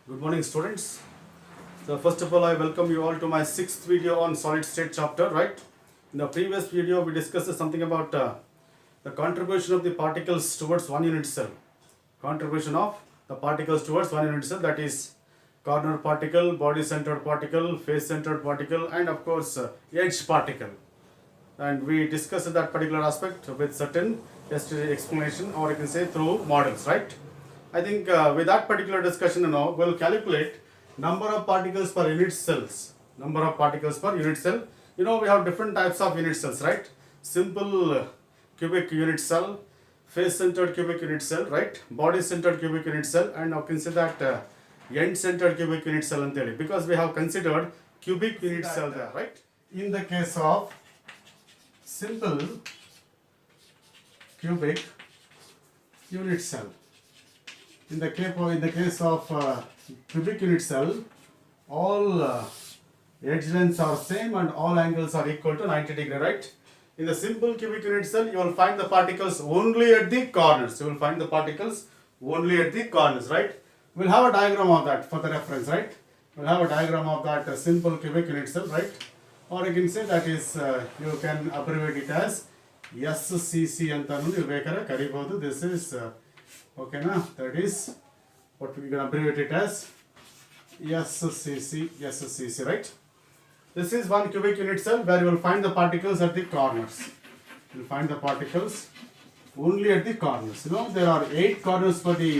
Good morning, students. So first of all, I welcome you all to my sixth video on solid state chapter, right? In the previous video, we discussed something about the contribution of the particles towards one unit cell. Contribution of the particles towards one unit cell, that is corner particle, body centered particle, face centered particle, and of course edge particle. And we discussed that particular aspect with certain explanation, or you can say through models, right? I think with that particular discussion, we'll calculate number of particles per unit cells. Number of particles per unit cell. We have different types of unit cells, right? Simple cubic unit cell, face-centered cubic unit cell, right? Body-centered cubic unit cell, and now consider that end-centered cubic unit cell anteli, because we have considered cubic unit cell there, right? In the case of simple cubic unit cell, in the case of cubic unit cell, all edge lengths are same and all angles are equal to 90 degree, right? In the simple cubic unit cell, you will find the particles only at the corners. You will find the particles only at the corners, right? We'll have a diagram of that for the reference, right? We'll have a diagram of that simple cubic unit cell, right? Or you can say that is, you can abbreviate it as SCC antanu ನೀವು ಬೇಕಾದ್ರೆ ಕರಿಬಹುದು. This is okay na, that is what we can abbreviate it as SCC, right? This is one cubic unit cell where you will find the particles at the corners. You will find the particles only at the corners. There are 8 corners for the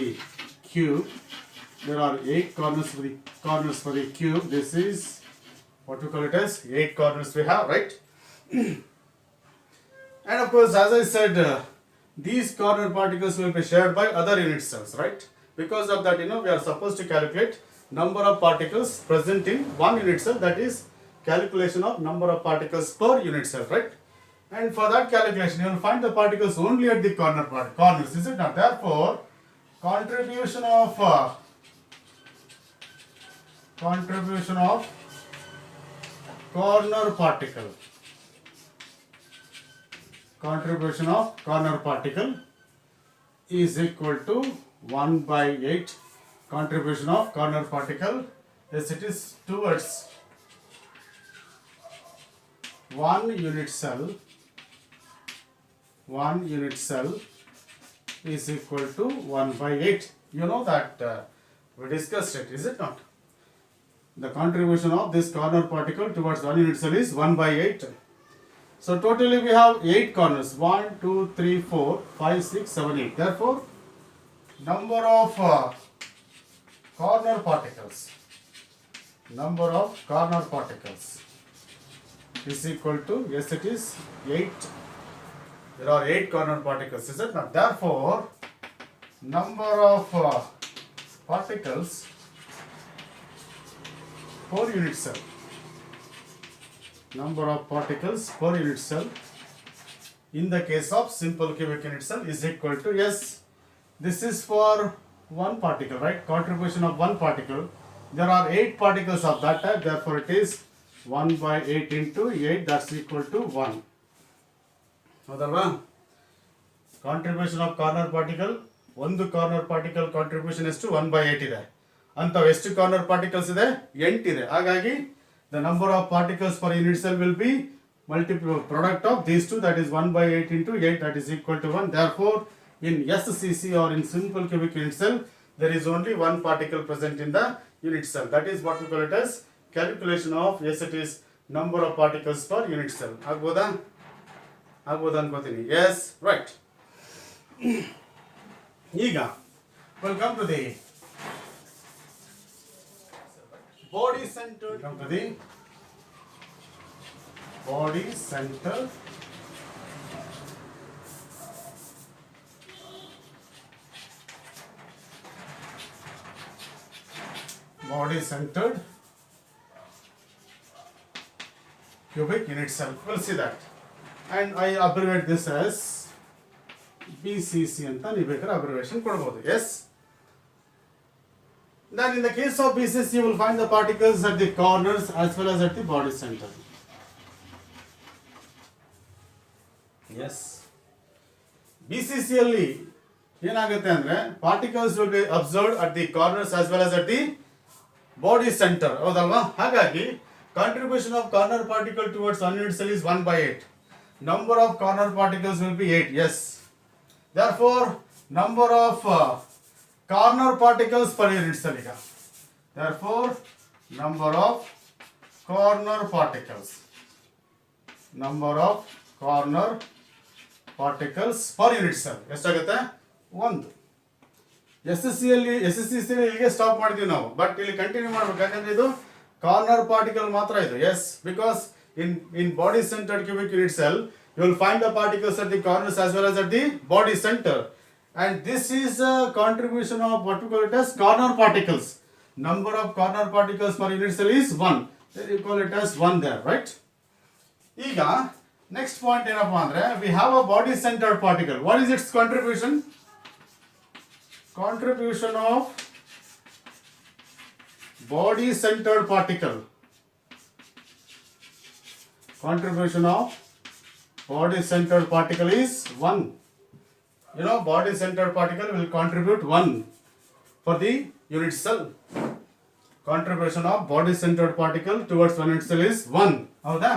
cube. There are 8 corners for the cube. This is what we call it as 8 corners we have, right? And of course, as I said, these corner particles will be shared by other unit cells, right? Because of that, we are supposed to calculate number of particles present in one unit cell, that is calculation of number of particles per unit cell, right? And for that calculation, you will find the particles only at the corners, is it not? Therefore, contribution of corner particle. Contribution of corner particle is equal to 1 by 8. Contribution of corner particle, yes, it is towards one unit cell. One unit cell is equal to 1 by 8. You know that we discussed it, is it not? The contribution of this corner particle towards one unit cell is 1 by 8. So totally we have 8 corners. 1, 2, 3, 4, 5, 6, 7, 8. Therefore, number of corner particles is equal to, yes, it is 8. There are 8 corner particles, is it not? Therefore, number of particles per unit cell. Number of particles per unit cell in the case of simple cubic unit cell is equal to, yes, this is for one particle, right? Contribution of one particle. There are 8 particles of that type, therefore it is 1 by 8 into 8, that's equal to 1. ಹೌದಲ್ವಾ? Contribution of corner particle, ಒಂದು corner particle contribution ಎಷ್ಟು 1 by 8 ಇದೆ. ಅಂಥವು ಎಷ್ಟು corner particles ಇದೆ? 8 ಇದೆ. ಹಾಗಾಗಿ the number of particles per unit cell will be product of these two, that is 1 by 8 into 8, that is equal to 1. Therefore, in SCC or in simple cubic unit cell, there is only one particle present in the unit cell. That is what we call it as calculation of, yes, it is number of particles per unit cell. Agboda ankotini. Yes, right. Iga, welcome to the body centered. Come to the body centered cubic unit cell. We'll see that, and I abbreviate this as BCC anta ನೀವು ಬೇಕಾದ್ರೆ abbreviation ಕೊಡಬಹುದು. Yes. Then in the case of BCC, you will find the particles at the corners as well as at the body center. Yes. BCC ಅಲ್ಲಿ ಏನಾಗುತ್ತೆ ಅಂದ್ರೆ particles will be observed at the corners as well as at the body centre ಹೌದಲ್ವಾ. ಹಾಗಾಗಿ contribution of corner particle towards one unit cell is 1/8. Number of corner particles will be 8. Yes. Therefore, number of corner particles per unit cell. Therefore, number of corner particles. Number of corner particles per unit cell. ಎಷ್ಟಾಗುತ್ತೆ? 1. SSC ಇಲ್ಲಿಗೆ stop ಮಾಡಿದ್ವಿ ನಾವು, but ಇಲ್ಲಿ continue ಮಾಡಬೇಕು ಯಾಕಂದ್ರೆ ಇದು corner particle ಮಾತ್ರ ಇದು. Yes, because in body centered cubic unit cell you will find the particles at the corners as well as at the body center, and this is a contribution of what we call it as corner particles. Number of corner particles per unit cell is 1. Then you call it as 1 there, right? ಈಗ next point ಏನಪ್ಪಾ ಅಂದ್ರೆ we have a body centered particle. What is its contribution? Contribution of body centered particle. Contribution of body centered particle is 1. You know, body centered particle will contribute 1 for the unit cell. Contribution of body centered particle towards one unit cell is 1. Howda?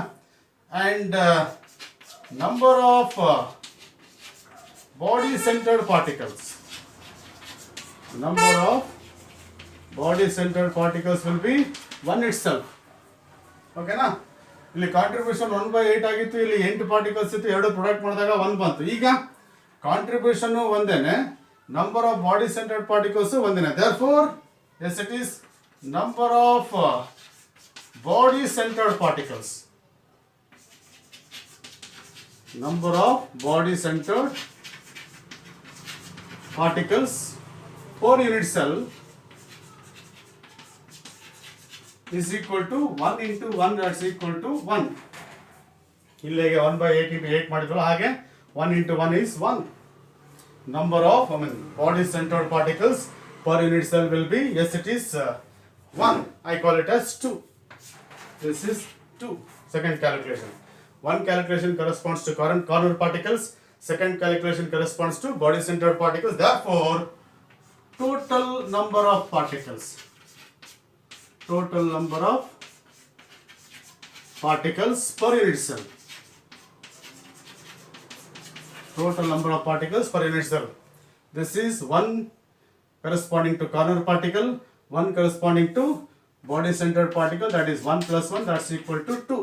And number of body centered particles. Number of body centered particles will be 1 itself. Okay na? ಇಲ್ಲಿ contribution 1/8 ಆಗಿತ್ತು, ಇಲ್ಲಿ 8 particles ಇತ್ತು, ಎರಡು product ಮಾಡಿದಾಗ 1 ಬಂತು. ಈಗ contribution ಒಂದೇನೆ, number of body centered particles ಒಂದೇನೆ. Therefore as it is number of body centered particles. Number of body centered particles per unit cell is equal to 1 into 1, that's equal to 1. ಇಲ್ಲಿಗೆ 1/8 into 8 ಮಾಡಿದ್ವಲ್ಲ, ಹಾಗೆ 1 into 1 is 1. Number of body centered particles per unit cell will be, yes it is 1. I call it as 2. This is 2. Second calculation. One calculation corresponds to corner particles, second calculation corresponds to body centered particles. Therefore, total number of particles. Total number of particles per unit cell. Total number of particles per unit cell. This is 1 corresponding to corner particle, 1 corresponding to body centered particle, that is 1 plus 1, that's equal to 2.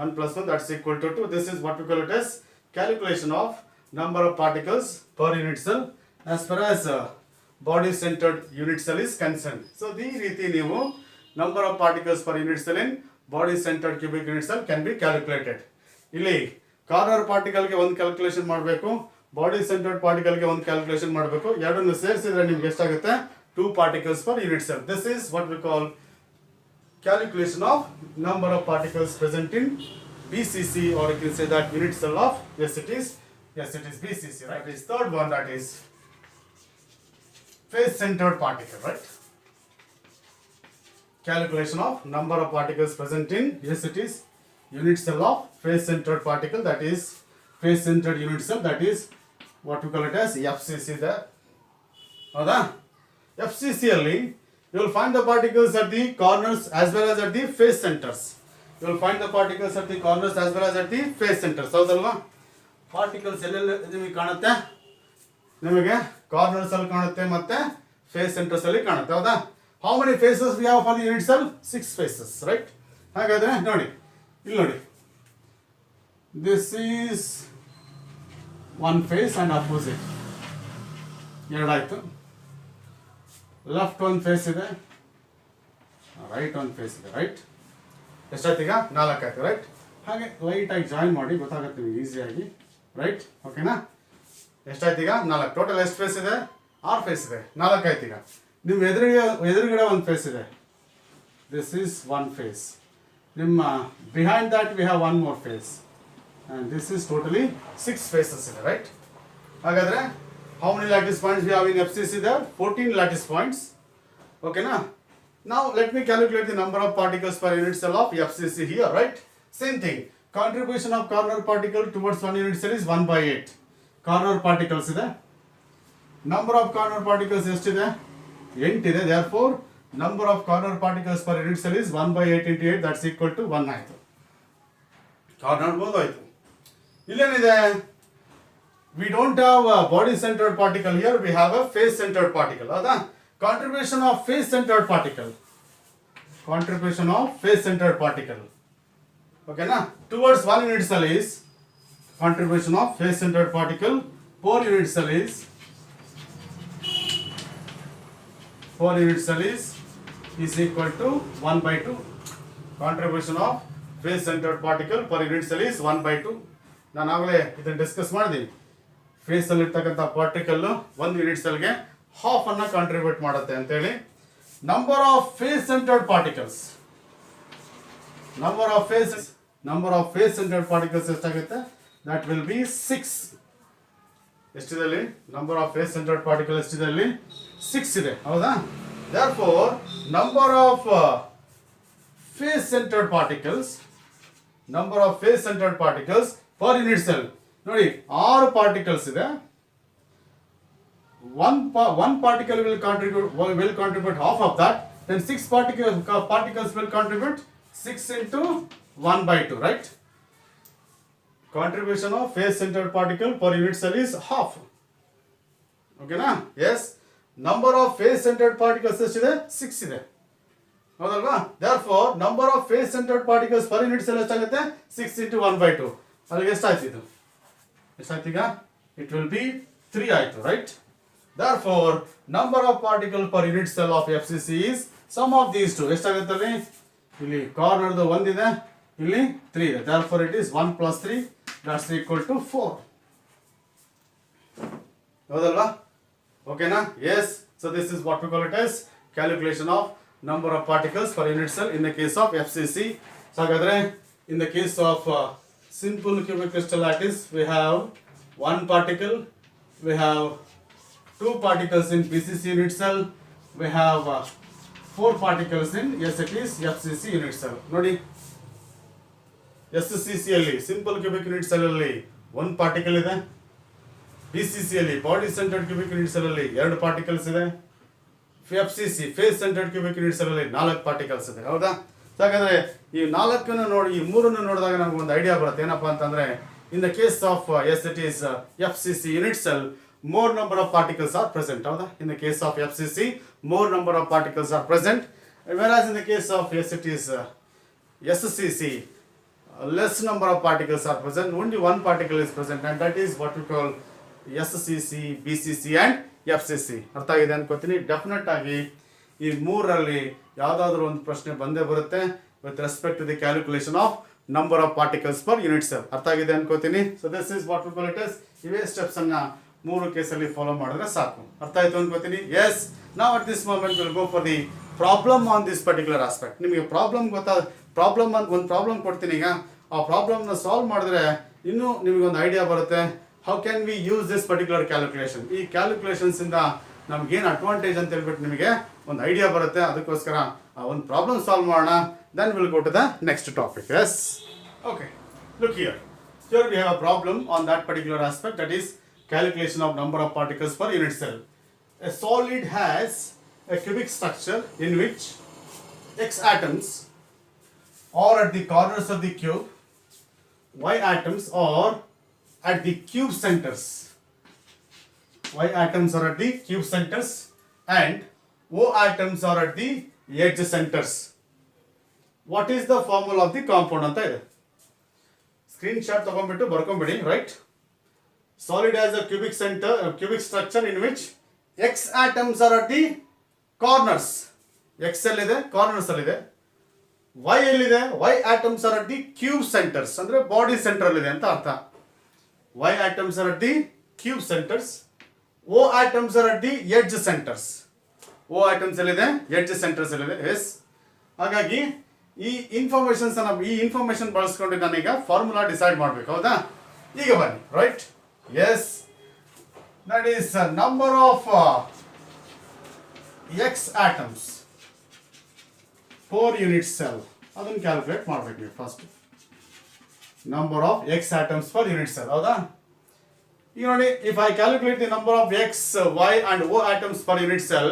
1 plus 1, that's equal to 2. This is what we call it as calculation of number of particles per unit cell as far as body centered unit cell is concerned. So the ರೀತಿ ನೀವು number of particles per unit cell in body centered cubic unit cell can be calculated. ಇಲ್ಲಿ corner ಪಾರ್ಟಿಕಲ್ಗೆ ಒಂದು calculation ಮಾಡಬೇಕು, body centred ಪಾರ್ಟಿಕಲ್ಗೆ ಒಂದು calculation ಮಾಡಬೇಕು. ಎರಡನ್ನು ಸೇರಿಸಿದ್ರೆ ನಿಮ್ಗೆ ಎಷ್ಟಾಗುತ್ತೆ? 2 particles per unit cell. This is what we call calculation of number of particles present in BCC, or you can say that unit cell of, yes it is BCC, right? That is third one, that is face centered particle, right? Calculation of number of particles present in, yes it is unit cell of face centered particle, that is face centered unit cell, that is what we call it as FCC there. Howda? FCC ಅಲ್ಲಿ you will find the particles at the corners as well as at the face centers. You will find the particles at the corners as well as at the face centers. ಹೌದಲ್ವಾ? Particles ಎಲ್ಲೆಲ್ಲಿ ನಿಮಗೆ ಕಾಣುತ್ತೆ? ನಿಮಗೆ corners ಅಲ್ಲಿ ಕಾಣುತ್ತೆ ಮತ್ತೆ face centres ಅಲ್ಲಿ ಕಾಣುತ್ತೆ. ಹೌದಾ? How many faces we have for the unit cell? 6 faces, right? ಹಾಗಾದ್ರೆ ನೋಡಿ, ಇಲ್ಲಿ ನೋಡಿ, this is one face and opposite. ಎರಡಾಯ್ತು. ಲೆಫ್ಟ್ ಒಂದು ಫೇಸ್ ಇದೆ, ರೈಟ್ ಒಂದು ಫೇಸ್ ಇದೆ, ರೈಟ್? ಎಷ್ಟಾಯ್ತು ಈಗ? 4 ಆಯ್ತು, ರೈಟ್? ಹಾಗೆ ಲೈಟಾಗಿ ಜಾಯಿನ್ ಮಾಡಿ ಗೊತ್ತಾಗುತ್ತೆ ನಿಮಗೆ ಈಸಿಯಾಗಿ, ರೈಟ್? ಓಕೆನಾ? ಎಷ್ಟಾಯ್ತು ಈಗ? 4. ಟೋಟಲ್ ಎಷ್ಟು ಫೇಸ್ ಇದೆ? 6 ಫೇಸ್ ಇದೆ. 4 ಆಯ್ತು. ಈಗ ನಿಮ್ಮ ಎದುರುಗಡೆ ಒಂದು ಫೇಸ್ ಇದೆ, ದಿಸ್ ಈಸ್ 1 ಫೇಸ್. ನಿಮ್ಮ behind that we have 1 more face, and this is totally 6 faces ಇದೆ, ರೈಟ್? ಹಾಗಾದರೆ how many lattice points we have in FCC there? 14 lattice points. Okay na? Now let me calculate the number of particles per unit cell of FCC here, right? Same thing. Contribution of corner particle towards one unit cell is 1/8. Corner particles ಇದೆ. Number of corner particles ಎಷ್ಟಿದೆ? 8 ಇದೆ. Therefore number of corner particles per unit cell is 1 by 8 into 8, that's equal to 1 ಆಯಿತು. Corner ಬೋದು ಆಯಿತು. ಇಲ್ಲೇನಿದೆ, we don't have a body centered particle here, we have a face centered particle. ಹೌದಾ? Contribution of face centered particle. Contribution of face centered particle. Okay na? Towards 1 unit cell is contribution of face centered particle per unit cell is 4 unit cell is equal to 1 by 2. Contribution of face centered particle per unit cell is 1 by 2. ನಾನು ಆಗಲೇ ಇದನ್ನು discuss ಮಾಡಿದ್ದೀನಿ. Face ಅಲ್ಲಿ ಇರ್ತಕ್ಕಂಥ particle ಒಂದು unit ಸೆಲ್ಗೆ half ಅನ್ನ contribute ಮಾಡುತ್ತೆ ಅಂತೇಳಿ. Number of face centered particles, number of face centered particles ಎಷ್ಟಾಗುತ್ತೆ? That will be 6. ಎಷ್ಟಿದೆ ಅಲ್ಲಿ? Number of face centered particle ಎಷ್ಟಿದೆ ಅಲ್ಲಿ? 6 ಇದೆ. ಹೌದಾ? therefore number of face centered particles per unit cell, ನೋಡಿ 6 ಪಾರ್ಟಿಕಲ್ಸ್ ಇದೆ. one particle will contribute half of that, then 6 particles will contribute 6 into 1 by 2, right? Contribution of face centered particle per unit cell is half. Okay na? Yes. Number of face centered particles ಎಷ್ಟಿದೆ? 6 ಇದೆ. ಹೌದಲ್ವಾ? therefore number of face centered particles per unit cell ಎಷ್ಟಾಗುತ್ತೆ? 6 into 1 by 2. ಅಲ್ಲಿಗೆ ಎಷ್ಟಾಯ್ತು ಇದು? ಎಷ್ಟಾಯ್ತು ಈಗ? It will be 3 ಆಯ್ತು, right? therefore number of particle per unit cell of FCC is sum of these two. ಎಷ್ಟಾಗುತ್ತೆ ಅಲ್ಲಿ? ಇಲ್ಲಿ ಕಾರ್ನರ್ದು 1 ಇದೆ, ಇಲ್ಲಿ 3 ಇದೆ. therefore it is 1 plus 3, that's equal to 4. ಹೌದಲ್ವಾ? Okay na? Yes. So this is what we call it as calculation of number of particles per unit cell in the case of FCC. So hagadre in the case of simple cubic crystal lattice, we have 1 particle, we have 2 particles in BCC unit cell, we have 4 particles in FCC unit cell. Nodi, SCC ಅಲ್ಲಿ simple cubic unit cell ಅಲ್ಲಿ 1 particle ಇದೆ. BCC ಅಲ್ಲಿ body centered cubic unit cell ಅಲ್ಲಿ 2 particles ಇದೆ. FCC face centered cubic unit cell ಅಲ್ಲಿ 4 particles ಇದೆ. ಹೌದಾ? ಹಾಗಾದ್ರೆ ಈ 4 ನೋಡಿ, ಈ 3 ನೋಡಿದಾಗ ನಮಗೆ ಒಂದು ಐಡಿಯಾ ಬರುತ್ತೆ. ಏನಪ್ಪಾ ಅಂತಂದ್ರೆ, in the case of it is FCC unit cell, more number of particles are present. ಹೌದಾ? in the case of FCC, more number of particles are present, whereas in the case of it is SCC, less number of particles are present, only 1 particle is present, and that is what we call SCC, BCC and FCC. ಅರ್ಥ ಆಗಿದೆ ಅನ್ಕೋತೀನಿ. Definite ಆಗಿ ಈ 3ರಲ್ಲಿ ಯಾವುದಾದ್ರೂ ಒಂದು ಪ್ರಶ್ನೆ ಬಂದೇ ಬರುತ್ತೆ with respect to the calculation of number of particles per unit cell. ಅರ್ಥ ಆಗಿದೆ ಅನ್ಕೋತೀನಿ. So this is what we call it yes. ಇವೇ ಸ್ಟೆಪ್ಸ್ ಅನ್ನ 3 ಕೇಸಲ್ಲಿ ಫಾಲೋ ಮಾಡಿದ್ರೆ ಸಾಕು. ಅರ್ಥ ಆಯ್ತು ಅನ್ಕೋತೀನಿ. ಎಸ್, ನಾವು at this moment will go for the problem on this particular aspect. ನಿಮಗೆ ಪ್ರಾಬ್ಲಮ್ ಪ್ರಾಬ್ಲಮ್ ಅಂತ ಒಂದು ಪ್ರಾಬ್ಲಮ್ ಕೊಡ್ತೀನಿ. ಈಗ ಆ ಪ್ರಾಬ್ಲಮ್ನ ಸಾಲ್ವ್ ಮಾಡಿದ್ರೆ ಇನ್ನೂ ನಿಮಗೊಂದು ಐಡಿಯಾ ಬರುತ್ತೆ. How can we use this particular calculation? ಈ ಕ್ಯಾಲ್ಕುಲೇಷನ್ಸ್ ಇಂದ ನಮ್ಗೇನು ಅಡ್ವಾಂಟೇಜ್ ಅಂತ ಹೇಳ್ಬಿಟ್ಟು ನಿಮಗೆ ಒಂದು ಐಡಿಯಾ ಬರುತ್ತೆ. ಅದಕ್ಕೋಸ್ಕರ ಒಂದು ಪ್ರಾಬ್ಲಮ್ ಸಾಲ್ವ್ ಮಾಡೋಣ. Then will go to the next topic. Yes, okay, look here. Here we have a problem on that particular aspect, that is calculation of number of particles per unit cell. A solid has a cubic structure in which X atoms are at the corners of the cube, Y atoms are at the cube centers. Y atoms are at the cube centers and O atoms are at the edge centers. What is the formula of the compound ಅಂತ ಇದೆ. Screenshot ತಗೊಂಡ್ಬಿಟ್ಟು ಬರ್ಕೊಂಬಿಡಿ. Right, solid as a cubic structure in which X atoms are at the corners. X ಅಲ್ಲಿದೆ, corners ಅಲ್ಲಿದೆ. Y ಎಲ್ಲಿದೆ? Y atoms are at the cube centers, ಅಂದ್ರೆ body centre ಅಲ್ಲಿದೆ ಅಂತ ಅರ್ಥ. Y atoms are at the cube centers. O atoms are at the edge centers. O atoms ಎಲ್ಲಿದೆ? edge centers ಅಲ್ಲಿದೆ. S, ಹಾಗಾಗಿ ಈ ಇನ್ಫಾರ್ಮೇಶನ್ ಬಳಸ್ಕೊಂಡು ನಾನೀಗ ಫಾರ್ಮುಲಾ ಡಿಸೈಡ್ ಮಾಡಬೇಕು. ಹೌದಾ? ಈಗ ಬನ್ನಿ. Right, yes, that is number of X atoms per unit cell. ಅದನ್ನು ಕ್ಯಾಲ್ಕುಲೇಟ್ ಮಾಡಬೇಕು ನೀವು first. Number of X atoms per unit cell. ಹೌದಾ? ಈಗ ನೋಡಿ, if I calculate the number of X, Y and O atoms per unit cell,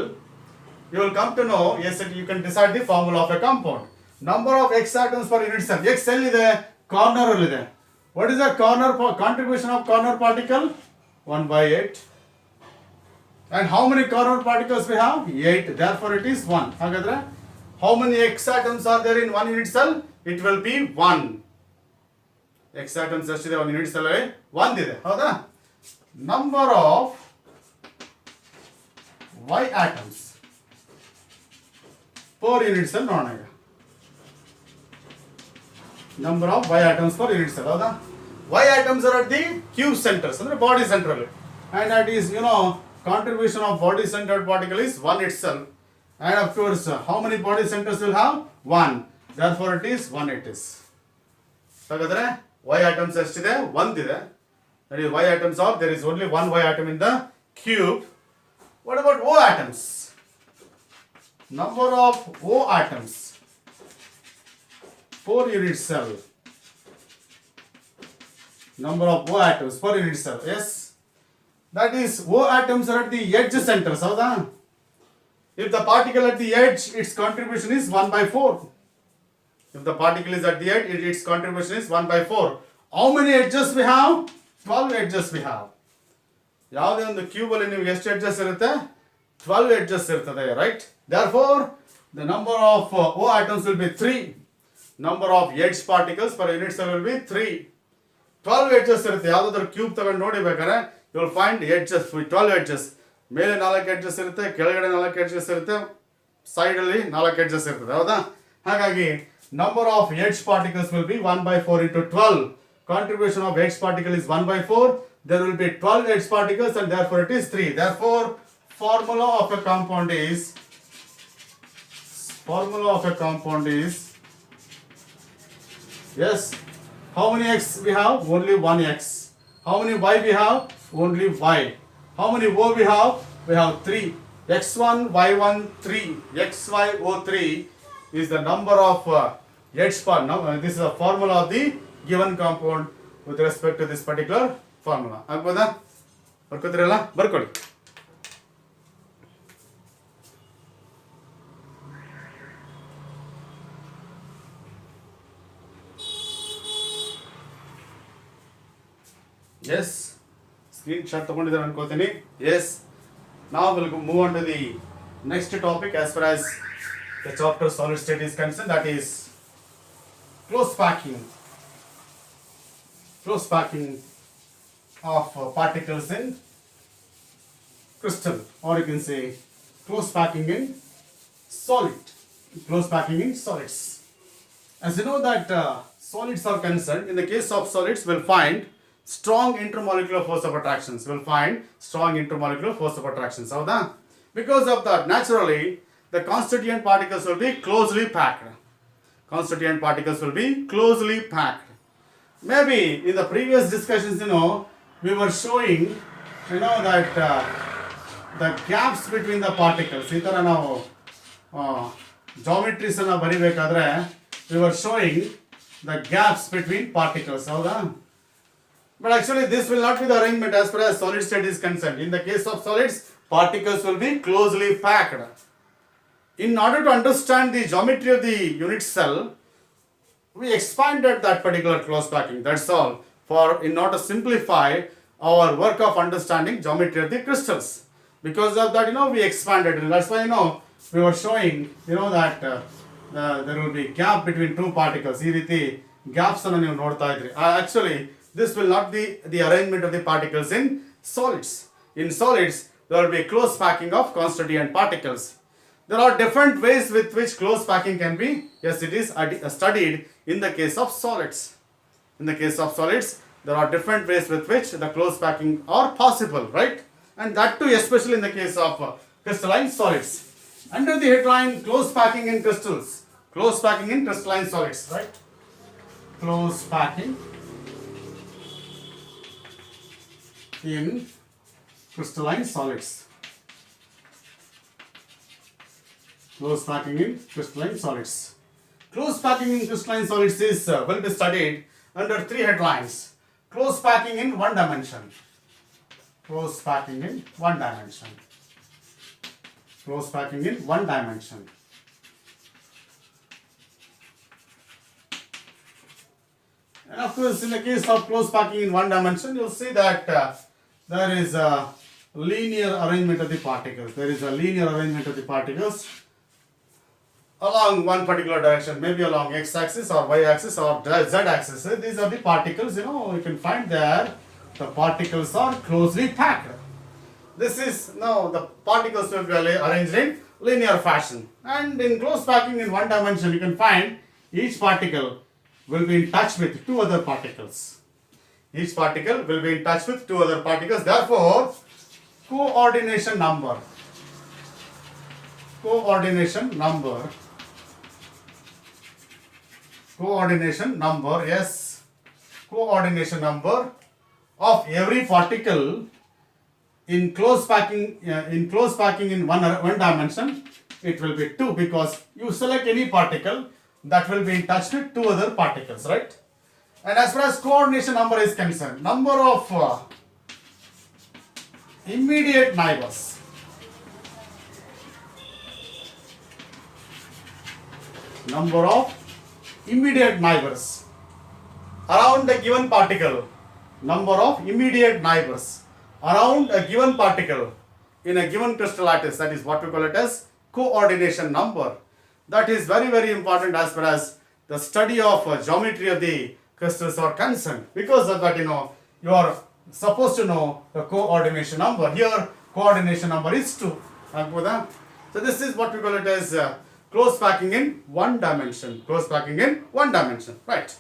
you will come to know, yes, you can decide the formula of a compound. Number of X atoms per unit cell. X cell is corner. What is the contribution of corner particle? 1 by 8. And how many corner particles we have? 8. Therefore, it is 1. How many X atoms are there in one unit cell? It will be 1. X atoms are one unit cell. 1. Number of Y atoms per unit cell. Number of Y atoms per unit cell. Y atoms are at the cube centers, body central. And that is, contribution of body centered particle is 1 itself. And of course, how many body centers will have? 1. Therefore, it is 1 it is. So, Y atoms are 1. That is Y atoms are, there is only one Y atom in the cube. What about O atoms? Number of O atoms per unit cell. Number of O atoms per unit cell. Yes. That is, O atoms are at the edge centers. If the particle at the edge, its contribution is 1 by 4. If the particle is at the edge, its contribution is 1 by 4. How many edges we have? 12 edges we have. ಯಾವುದೇ ಒಂದು cube ಅಲ್ಲಿ ನೀವು ಎಷ್ಟು edges ಇರುತ್ತೆ? 12 edges ಇರ್ತದೆ, right? Therefore, the number of O atoms will be 3. Number of edge particles per unit cell will be 3. 12 edges ಇರುತ್ತೆ. ಯಾವುದಾದ್ರೂ cube ತಗೊಂಡು ನೋಡಿ ಬೇಕಾದ್ರೆ you will find edges with 12 edges. ಮೇಲೆ 4 edges ಇರುತ್ತೆ, ಕೆಳಗಡೆ 4 edges ಇರುತ್ತೆ, ಸೈಡ್ ಅಲ್ಲಿ 4 edges ಇರ್ತದೆ, ಹೌದಾ? ಹಾಗಾಗಿ number of edge particles will be 1 by 4 into 12. Contribution of edge particle is 1 by 4. There will be 12 edge particles and therefore it is 3. Therefore, formula of a compound is, yes, how many X we have? Only 1 X. How many Y we have? Only Y. How many O we have? We have 3. X1, Y1, 3. XYO3 is the number of edge part. Now, this is a formula of the given compound with respect to this particular formula. ಆಗ್ಬೋದಾ? ಬರ್ಕೋತೀರಲ್ಲ? ಬರ್ಕೊಳ್ಳಿ. Yes. Screenshot ತಗೊಂಡಿದ್ದಾರೆ ಅನ್ಕೋತೀನಿ. Yes. Now we'll move on to the next topic as far as the chapter solid state is concerned, that is close packing. Close packing of particles in crystal, or you can say close packing in solid. Close packing in solids. As you know that solids are concerned, in the case of solids, we'll find strong intermolecular force of attractions. ಹೌದಾ? Because of that, naturally, the constituent particles will be closely packed. Maybe in the previous discussions, we were showing, that the gaps between the particles. ಈ ಥರ ನಾವು geometries ಅನ್ನು ಬರಿಬೇಕಾದ್ರೆ we were showing the gaps between particles. ಹೌದಾ? But actually, this will not be the arrangement as far as solid state is concerned. In the case of solids, particles will be closely packed. In order to understand the geometry of the unit cell, we expanded that particular close packing. That's all. In order to simplify our work of understanding geometry of the crystals. Because of that, we expanded. And that's why, we were showing, that there will be gap between two particles. ಈ ರೀತಿ gaps ಅನ್ನು ನೀವು ನೋಡ್ತಾ ಇದ್ರಿ. Actually, this will not be the arrangement of the particles in solids. In solids, there will be close packing of constituent particles. There are different ways with which close packing can be. Yes, it is studied in the case of solids. In the case of solids, there are different ways with which the close packing are possible, right? And that too, especially in the case of crystalline solids. Under the headline, close packing in crystals. Close packing in crystalline solids, right? Close packing in crystalline solids. Close packing in crystalline solids. Close packing in crystalline solids is will be studied under 3 headlines. Close packing in one dimension. Close packing in one dimension. Close packing in one dimension. And of course, in the case of close packing in one dimension, you'll see that there is a linear arrangement of the particles. There is a linear arrangement of the particles along one particular direction, maybe along x-axis or y-axis or z-axis. These are the particles, you can find there the particles are closely packed. This is, now the particles will be arranged in linear fashion. And in close packing in one dimension, you can find each particle will be in touch with two other particles. Each particle will be in touch with two other particles. Therefore, coordination number, yes, coordination number of every particle in close packing in one dimension, it will be 2, because you select any particle that will be in touch with two other particles, right? And as far as coordination number is concerned, number of immediate neighbors. Number of immediate neighbors around a given particle. Number of immediate neighbors around a given particle in a given crystal lattice. That is what we call it as coordination number. That is very, very important as far as the study of geometry of the crystals are concerned. Because of that, you are supposed to know the coordination number. Here, coordination number is 2. So this is what we call it as close packing in one dimension. Close packing in one dimension, right?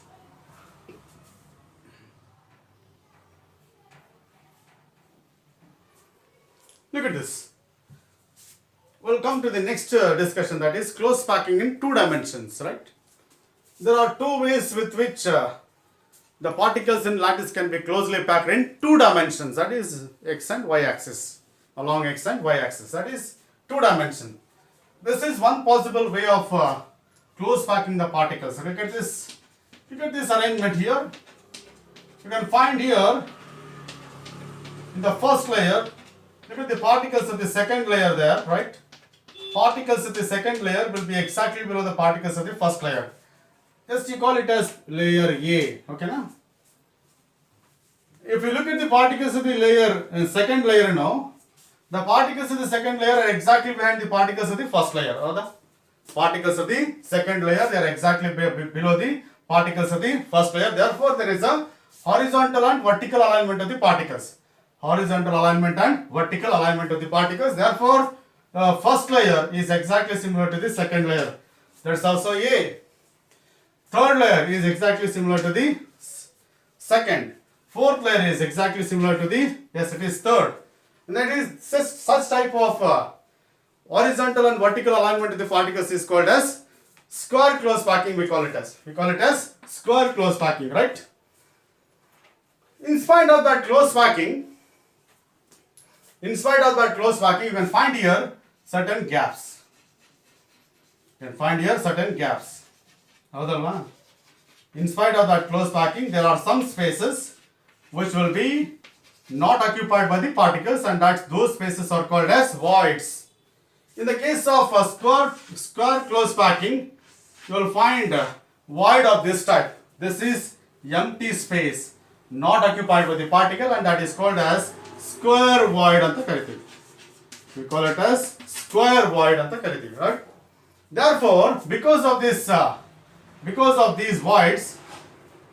Look at this. We'll come to the next discussion, that is close packing in two dimensions, right? There are two ways with which the particles in lattice can be closely packed in two dimensions, that is x and y axis, along x and y axis, that is two dimension. This is one possible way of close packing the particles. Look at this arrangement here. You can find here in the first layer, look at the particles of the second layer there, right? Particles of the second layer will be exactly below the particles of the first layer. Just you call it as layer A, okay now? If you look at the particles of the layer, second layer now, the particles of the second layer are exactly behind the particles of the first layer. Or the particles of the second layer, they are exactly below the particles of the first layer. Therefore, there is a horizontal and vertical alignment of the particles. Horizontal alignment and vertical alignment of the particles. Therefore, first layer is exactly similar to the second layer. That's also A. Third layer is exactly similar to the second. Fourth layer is exactly similar to the, yes, it is third. And that is such type of horizontal and vertical alignment of the particles is called as square close packing, we call it as. We call it as square close packing, right? In spite of that close packing, you can find here certain gaps. In spite of that close packing, there are some spaces which will be not occupied by the particles, and those spaces are called as voids. In the case of a square close packing, you will find a void of this type. This is empty space not occupied by the particle, and that is called as square void anta kariತೀವಿ. We call it as square void anta kariತೀವಿ, right? Therefore, because of these voids,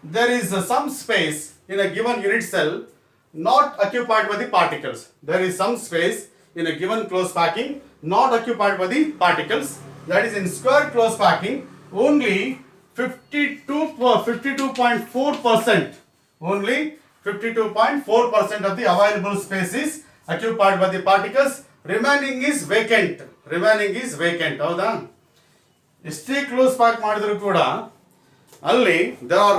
there is some space in a given unit cell not occupied by the particles. There is some space in a given close packing not occupied by the particles. That is, in square close packing, only 52.4%. Only 52.4% of the available space is occupied by the particles. Remaining is vacant. ಹೌದಾ? ಎಷ್ಟೇ close pack ಮಾಡಿದ್ರು ಕೂಡ ಅಲ್ಲಿ there are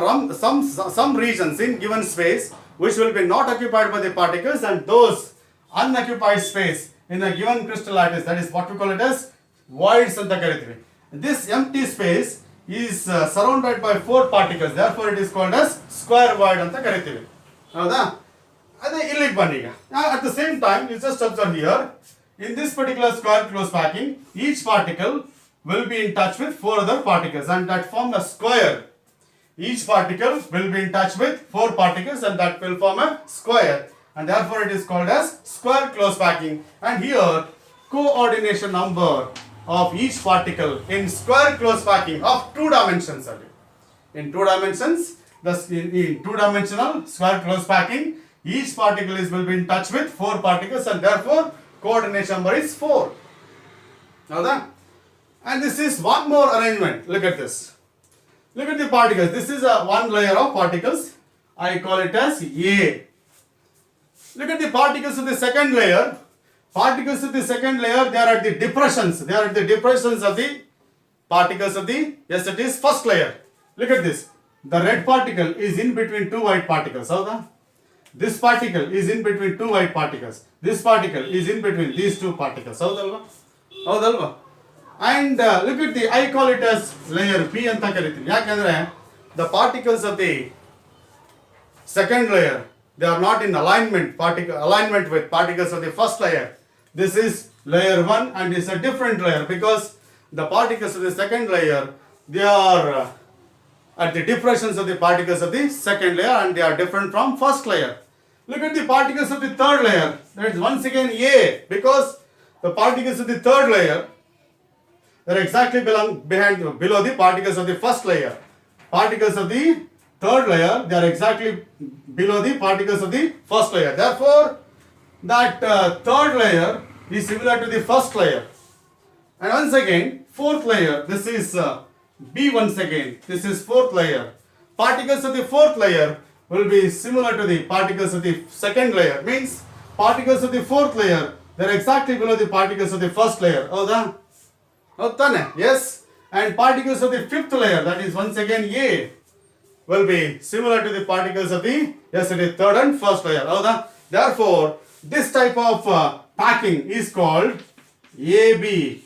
some regions in given space which will be not occupied by the particles, and those unoccupied space in a given crystal lattice, that is what we call it as voids anta ಕರಿತೀವಿ. This empty space is surrounded by 4 particles, therefore it is called as square void anta ಕರಿತೀವಿ. ಹೌದಾ? ಅದೇ ಇಲ್ಲಿಗೆ ಬನ್ನಿ ಈಗ. At the same time, you just observe here, in this particular square close packing, each particle will be in touch with 4 other particles and that form a square. Each particle will be in touch with 4 particles and that will form a square, and therefore it is called as square close packing. And here coordination number of each particle in square close packing of 2 dimensions. In 2 dimensions, in 2-dimensional square close packing, each particle will be in touch with 4 particles and therefore coordination number is 4. Now that, and this is one more arrangement. Look at this. Look at the particles. This is a one layer of particles. I call it as A. Look at the particles of the second layer. Particles of the second layer, they are at the depressions. They are at the depressions of the particles of the, yes, it is first layer. Look at this. The red particle is in between 2 white particles. How this particle is in between 2 white particles. This particle is in between these 2 particles. How and look at the, I call it as layer P anta karitini. Yakandre the particles of the second layer, they are not in alignment with particles of the first layer. This is layer 1 and it's a different layer because the particles of the second layer, they are at the depressions of the particles of the second layer and they are different from first layer. Look at the particles of the third layer. That is once again A, because the particles of the third layer, they are exactly below the particles of the first layer. Particles of the third layer, they are exactly below the particles of the first layer. Therefore, that third layer is similar to the first layer. And once again, fourth layer, this is B once again. This is fourth layer. Particles of the fourth layer will be similar to the particles of the second layer. Means particles of the fourth layer, they are exactly below the particles of the first layer. Yes. And particles of the fifth layer, that is once again A, will be similar to the particles of the, yes, it is third and first layer. Therefore, this type of packing is called AB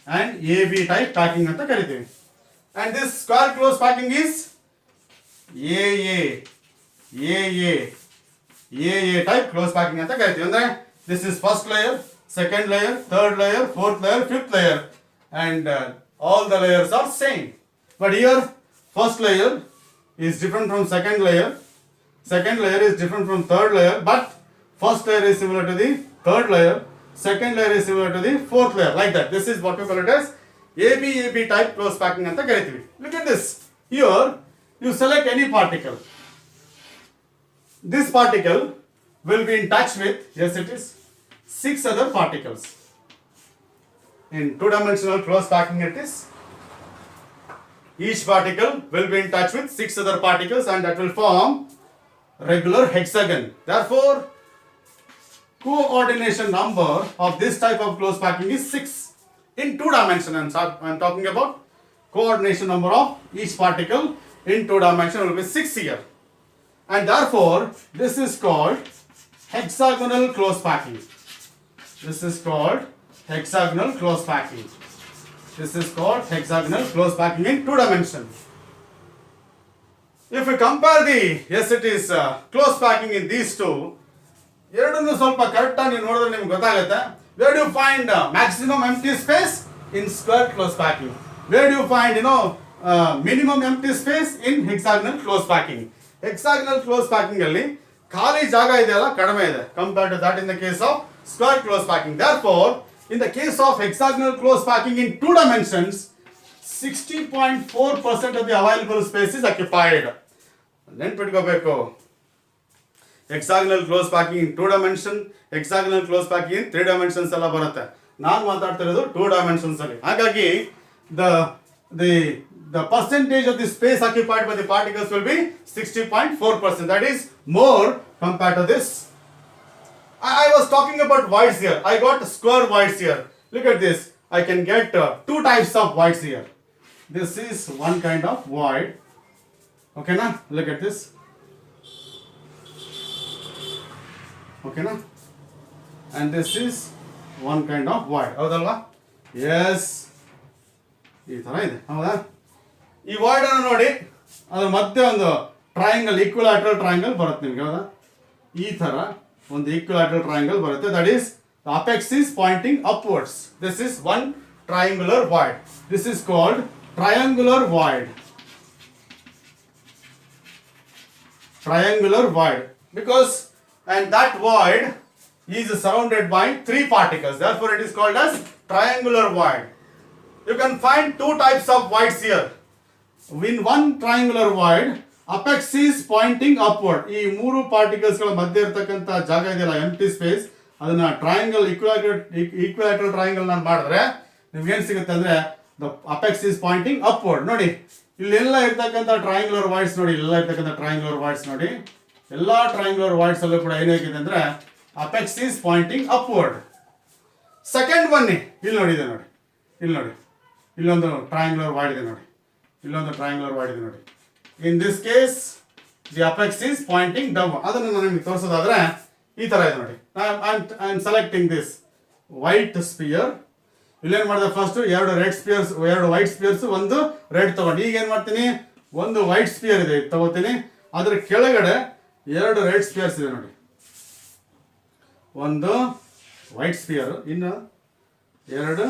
and AB type packing anta kariತೀವಿ. And this square close packing is AA type close packing anta kariತೀವಿ. ಅಂದ್ರೆ this is first layer, second layer, third layer, fourth layer, fifth layer, and all the layers are same. But here first layer is different from second layer is different from third layer, but first layer is similar to the third layer, second layer is similar to the fourth layer, like that. This is what we call it as AB type close packing anta kariತೀವಿ. Look at this. Here you select any particle. This particle will be in touch with, yes, it is 6 other particles. In 2-dimensional close packing it is, each particle will be in touch with 6 other particles and that will form regular hexagon. Therefore, coordination number of this type of close packing is 6 in 2 dimensions. I am talking about coordination number of each particle in 2 dimensions will be 6 here. And therefore, this is called hexagonal close packing. This is called hexagonal close packing. This is called hexagonal close packing in 2 dimensions. If we compare the, yes, it is close packing in these two, ಎರಡನ್ನು ಸ್ವಲ್ಪ correct ಆಗಿ ನೋಡಿದ್ರೆ ನಿಮಗೆ ಗೊತ್ತಾಗುತ್ತೆ. Where do you find maximum empty space? In square close packing. Where do you find minimum empty space? In hexagonal close packing. Hexagonal close packing ಅಲ್ಲಿ ಖಾಲಿ ಜಾಗ ಇದೆಯಲ್ಲ ಕಡಿಮೆ ಇದೆ compared to that in the case of square close packing. Therefore, in the case of hexagonal close packing in 2 dimensions, 60.4% of the available space is occupied. ನೆನ್ಪಿಟ್ಕೋಬೇಕು. Hexagonal close packing in 2 dimensions, hexagonal close packing in 3 dimensions ಎಲ್ಲ ಬರುತ್ತೆ. ನಾನು ಮಾತಾಡ್ತಿರೋದು 2 dimensions ಅಲ್ಲಿ. ಹಾಗಾಗಿ the percentage of the space occupied by the particles will be 60.4%. That is more compared to this. I was talking about voids here. I got square voids here. Look at this. I can get 2 types of voids here. This is one kind of void. Okay, na? Look at this. Okay, na? And this is one kind of void. ಹೌದಲ್ವಾ? Yes. ಈ ತರ ಇದೆ. ಹೌದಾ? ಈ void ಅನ್ನು ನೋಡಿ, ಅದರ ಮಧ್ಯೆ ಒಂದು ಟ್ರಯಾಂಗಲ್, ಈಕ್ವಿಲಾಟರಲ್ ಟ್ರಯಾಂಗಲ್ ಬರುತ್ತೆ ನಿಮಗೆ. ಹೌದಾ? ಈ ತರ ಒಂದು ಈಕ್ವಿಲಾಟರಲ್ ಟ್ರಯಾಂಗಲ್ ಬರುತ್ತೆ. That is The apex is pointing upwards. This is one triangular void. This is called triangular void. Triangular void. Because, and that void is surrounded by three particles. Therefore, it is called as triangular void. You can find two types of voids here. In one triangular void, apex is pointing upward. ಈ ಮೂರು particles ಗಳ ಮಧ್ಯೆ ಇರತಕ್ಕಂತ ಜಾಗ ಇದೆಯಲ್ಲ empty space ಅದನ್ನ triangle equilateral triangle ನಾನು ಮಾಡಿದ್ರೆ ನಿಮ್ಗೆ ಏನು ಸಿಗುತ್ತೆ ಅಂದ್ರೆ the apex is pointing upward. ನೋಡಿ ಇಲ್ಲೆಲ್ಲ ಇರ್ತಕ್ಕಂಥ ಟ್ರಯಾಂಗುಲರ್ ವಾಯ್ಡ್ಸ್ ನೋಡಿ, ಇಲ್ಲೆಲ್ಲ ಇರ್ತಕ್ಕಂಥ ಟ್ರಯಾಂಗುಲರ್ ವಾಯ್ಡ್ಸ್ ನೋಡಿ, ಎಲ್ಲಾ ಟ್ರಯಾಂಗುಲರ್ ವಾಯ್ಡ್ಸ್ ಅಲ್ಲೂ ಕೂಡ ಏನಾಗಿದೆ ಅಂದ್ರೆ apex is pointing upward. Second one ಇಲ್ಲಿ ನೋಡಿ, ಇದೆ ನೋಡಿ, ಇಲ್ಲಿ ನೋಡಿ, ಇಲ್ಲೊಂದು ಟ್ರಯಾಂಗುಲರ್ ವಾಯ್ಡ್ ಇದೆ ನೋಡಿ, ಇಲ್ಲೊಂದು ಟ್ರಯಾಂಗುಲರ್ ವಾಯ್ಡ್ ಇದೆ ನೋಡಿ. In this case the apex is pointing down. ಅದನ್ನು ನಾನು ನಿಮಗೆ ತೋರಿಸೋದಾದ್ರೆ ಈ ತರ ಇದೆ ನೋಡಿ. I am selecting this white sphere. ಇಲ್ಲೇನು ಮಾಡಿದೆ, ಫಸ್ಟ್ ಎರಡು ರೆಡ್ ಸ್ಪಿಯರ್ಸ್, ಎರಡು ವೈಟ್ ಸ್ಪಿಯರ್ಸ್, ಒಂದು ರೆಡ್ ತಗೊಂಡು ಈಗ ಏನು ಮಾಡ್ತೀನಿ, ಒಂದು ವೈಟ್ ಸ್ಪಿಯರ್ ಇದೆ ತಗೋತೀನಿ, ಅದ್ರ ಕೆಳಗಡೆ ಎರಡು ರೆಡ್ ಸ್ಪಿಯರ್ಸ್ ಇದೆ ನೋಡಿ, ಒಂದು ವೈಟ್ ಸ್ಪಿಯರ್, ಇನ್ನು ಎರಡು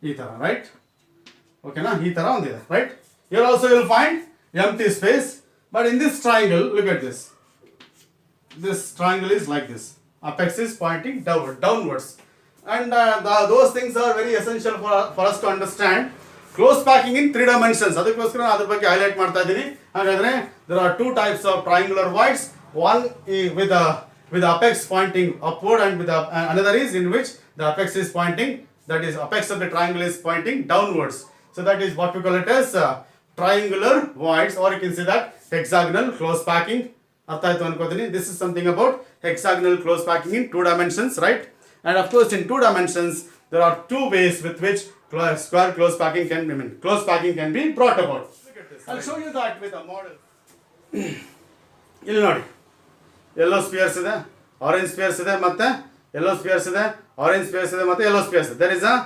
ಈ ತರ, ರೈಟ್? ಓಕೆನಾ? ಈ ತರ ಒಂದಿದೆ, right? Here also you will find empty space, but in this triangle, look at this. This triangle is like this. Apex is pointing downwards, and those things are very essential for us to understand. Close packing in 3 dimensions. ಅದಕ್ಕೋಸ್ಕರ ಅದ್ರ ಬಗ್ಗೆ highlight ಮಾಡ್ತಾ ಇದ್ದೀನಿ. ಹಾಗಾದ್ರೆ there are two types of triangular voids. One with the apex pointing upward, and with another is in which the apex is pointing, that is apex of the triangle is pointing downwards. So that is what we call it as triangular voids, or you can say that hexagonal close packing. ಅರ್ಥ ಆಯ್ತು ಅನ್ಕೋತೀನಿ. This is something about hexagonal close packing in 2 dimensions, right? And of course in 2 dimensions there are two ways with which square close packing can be brought about. I'll show you that with a model. ಇಲ್ಲಿ ನೋಡಿ, yellow spheres ಇದೆ, orange spheres ಇದೆ, ಮತ್ತೆ yellow spheres ಇದೆ, orange spheres ಇದೆ, ಮತ್ತೆ yellow spheres ಇದೆ. There is a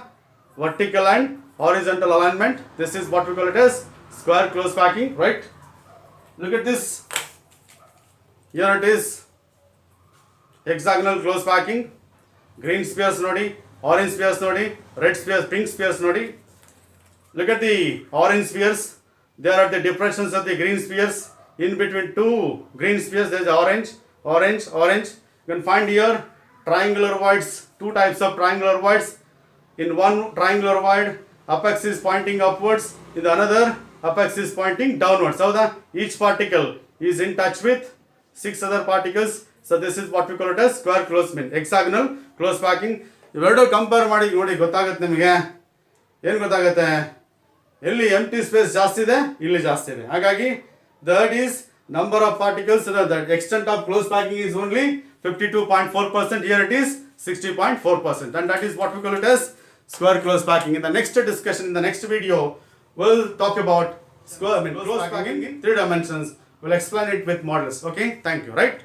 vertical and horizontal alignment. This is what we call it as square close packing, right? Look at this. Here it is hexagonal close packing. Green spheres nodi, orange spheres nodi, red spheres, pink spheres nodi. Look at the orange spheres. They are at the depressions of the green spheres. In between two green spheres there is orange, orange, orange. You can find here triangular voids, two types of triangular voids. In one triangular void, apex is pointing upwards. In the another, apex is pointing downwards. So each particle is in touch with 6 other particles. So this is what we call it as square close hexagonal close packing. ಇವೆರಡು compare ಮಾಡಿ ನೋಡಿ ಗೊತ್ತಾಗುತ್ತೆ ನಿಮಗೆ. ಏನು ಗೊತ್ತಾಗುತ್ತೆ? ಎಲ್ಲಿ ಎಂಟಿ space ಜಾಸ್ತಿ ಇದೆ, ಇಲ್ಲಿ ಜಾಸ್ತಿ ಇದೆ. ಹಾಗಾಗಿ that is number of particles, the extent of close packing is only 52.4%. Here it is 60.4%, and that is what we call it as square close packing. In the next discussion, in the next video, we'll talk about close packing in 3 dimensions. We'll explain it with models. Okay, thank you, right?